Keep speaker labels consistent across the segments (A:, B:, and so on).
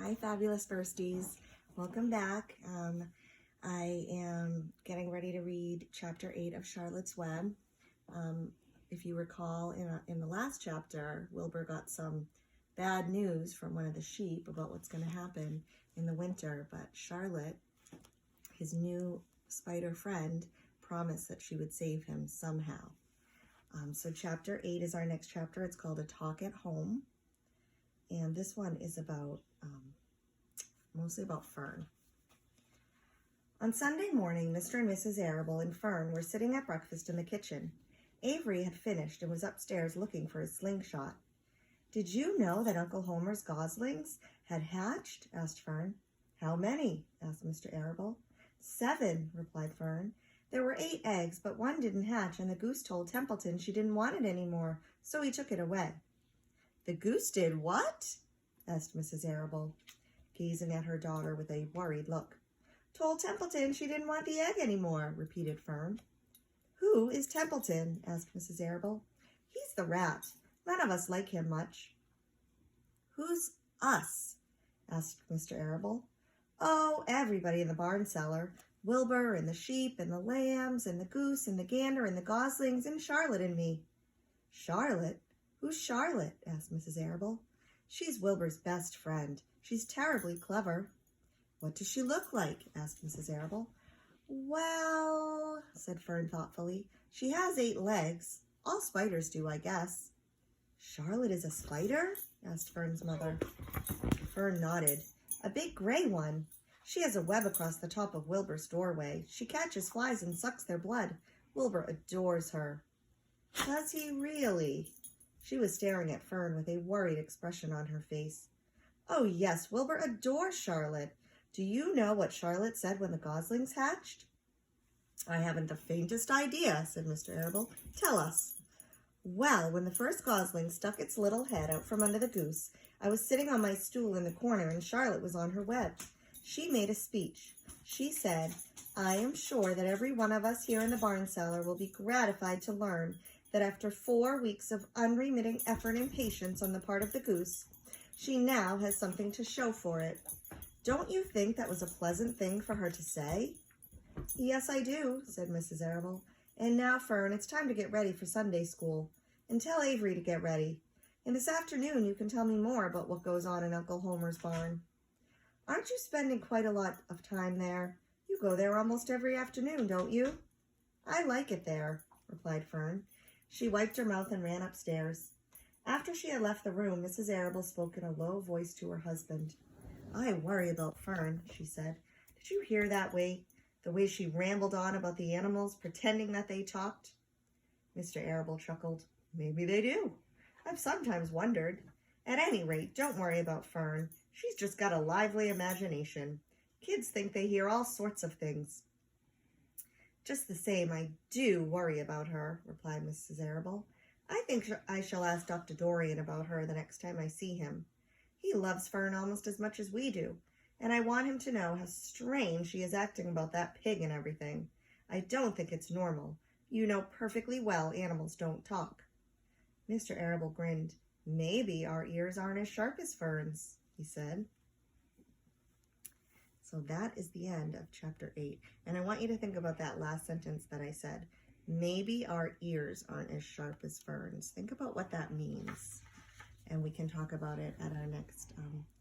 A: Hi, fabulous firsties. Welcome back. I am getting ready to read chapter 8 of Charlotte's Web. If you recall, in the last chapter, Wilbur got some bad news from one of the sheep about what's going to happen in the winter, but Charlotte, his new spider friend, promised that she would save him somehow. So chapter 8 is our next chapter. It's called A Talk at Home. And this one is about, mostly about Fern. On Sunday morning, Mr. and Mrs. Arable and Fern were sitting at breakfast in the kitchen. Avery had finished and was upstairs looking for his slingshot. "Did you know that Uncle Homer's goslings had hatched?" asked Fern. "How many?" asked Mr. Arable. "7," replied Fern. "There were 8 eggs, but one didn't hatch, and the goose told Templeton she didn't want it anymore, so he took it away." "The goose did what?" asked Mrs. Arable, gazing at her daughter with a worried look. "Told Templeton she didn't want the egg anymore," repeated Fern. "Who is Templeton?" asked Mrs. Arable. "He's the rat. None of us like him much." "Who's us?" asked Mr. Arable. "Oh, everybody in the barn cellar. Wilbur and the sheep and the lambs and the goose and the gander and the goslings and Charlotte and me." "Charlotte? Who's Charlotte?" asked Mrs. Arable. "She's Wilbur's best friend. She's terribly clever." "What does she look like?" asked Mrs. Arable. "Well," said Fern thoughtfully, "she has 8 legs. All spiders do, I guess." "Charlotte is a spider?" asked Fern's mother. Fern nodded. "A big gray one. She has a web across the top of Wilbur's doorway. She catches flies and sucks their blood. Wilbur adores her." "Does he really?" She was staring at Fern with a worried expression on her face. "Oh, yes, Wilbur adores Charlotte. Do you know what Charlotte said when the goslings hatched?" "I haven't the faintest idea," said Mr. Arable. "Tell us." "Well, when the first gosling stuck its little head out from under the goose, I was sitting on my stool in the corner and Charlotte was on her web. She made a speech. She said, 'I am sure that every one of us here in the barn cellar will be gratified to learn that after 4 weeks of unremitting effort and patience on the part of the goose, she now has something to show for it.' Don't you think that was a pleasant thing for her to say?" "Yes, I do," said Mrs. Arable. "And now, Fern, it's time to get ready for Sunday school. And tell Avery to get ready. And this afternoon you can tell me more about what goes on in Uncle Homer's barn." "Aren't you spending quite a lot of time there? You go there almost every afternoon, don't you?" "I like it there," replied Fern. She wiped her mouth and ran upstairs. After she had left the room, Mrs. Arable spoke in a low voice to her husband. "I worry about Fern," she said. "Did you hear that way? The way she rambled on about the animals, pretending that they talked?" Mr. Arable chuckled. "Maybe they do. I've sometimes wondered. At any rate, don't worry about Fern. She's just got a lively imagination. Kids think they hear all sorts of things." "Just the same, I do worry about her," replied Mrs. Arable. "I think I shall ask Dr. Dorian about her the next time I see him. He loves Fern almost as much as we do, and I want him to know how strange she is acting about that pig and everything. I don't think it's normal. You know perfectly well animals don't talk." Mr. Arable grinned. "Maybe our ears aren't as sharp as Fern's," he said. So that is the end of chapter 8. And I want you to think about that last sentence that I said. Maybe our ears aren't as sharp as Fern's. Think about what that means. And we can talk about it at our next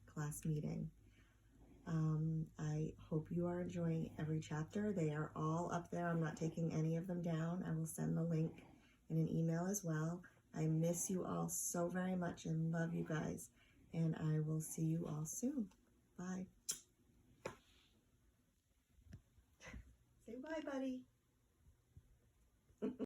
A: class meeting. I hope you are enjoying every chapter. They are all up there. I'm not taking any of them down. I will send the link in an email as well. I miss you all so very much and love you guys. And I will see you all soon. Bye. Say bye, buddy.